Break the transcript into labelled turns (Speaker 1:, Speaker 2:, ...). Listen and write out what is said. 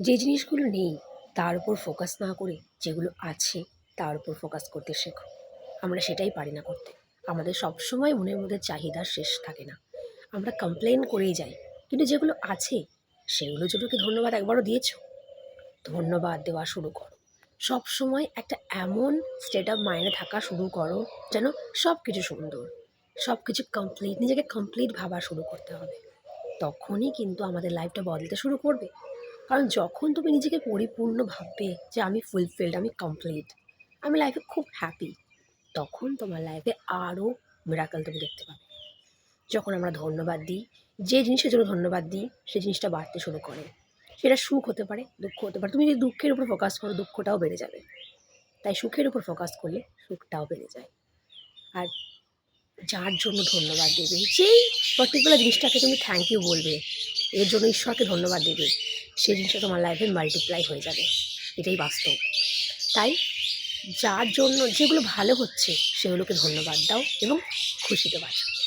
Speaker 1: যে জিনিসগুলো নেই তার উপর ফোকাস না করে যেগুলো আছে তার উপর ফোকাস করতে শেখো। আমরা সেটাই পারি না করতে। আমাদের সবসময় মনের মধ্যে চাহিদার শেষ থাকে না। আমরা কমপ্লেন করেই যাই। কিন্তু যেগুলো আছে সেগুলোর জন্য কি ধন্যবাদ একবারও দিয়েছো? ধন্যবাদ দেওয়া শুরু করো। সবসময় একটা এমন স্টেট অফ মাইন্ডে থাকা শুরু করো যেন সব কিছু সুন্দর, সব কিছু কমপ্লিট, নিজেকে কমপ্লিট ভাবা শুরু করতে হবে। তখনই কিন্তু আমাদের লাইফটা বদলাতে শুরু করবে। কারণ যখন তুমি নিজেকে পরিপূর্ণ ভাববে যে আমি ফুলফিলড, আমি কমপ্লিট, আমি লাইফে খুব হ্যাপি, তখন তোমার লাইফে আরও মিরাকল তুমি দেখতে পাবে। যখন আমরা ধন্যবাদ দিই, যে জিনিসের জন্য ধন্যবাদ দিই সেই জিনিসটা বাড়তে শুরু করে। সেটা সুখ হতে পারে, দুঃখ হতে পারে। তুমি যদি দুঃখের উপর ফোকাস করো দুঃখটাও বেড়ে যাবে। তাই সুখের উপর ফোকাস করলে সুখটাও বেড়ে যায়। আর যার জন্য ধন্যবাদ দেবে, যেই পার্টিকুলার জিনিসটাকে তুমি থ্যাংক ইউ বলবে, এর জন্য ঈশ্বরকে ধন্যবাদ দেবে, সেই জিনিসটা তোমার লাইফে মাল্টিপ্লাই হয়ে যাবে। এটাই বাস্তব। তাই যার জন্য যেগুলো ভালো হচ্ছে সেগুলোকে ধন্যবাদ দাও এবং খুশিতে বাঁচো।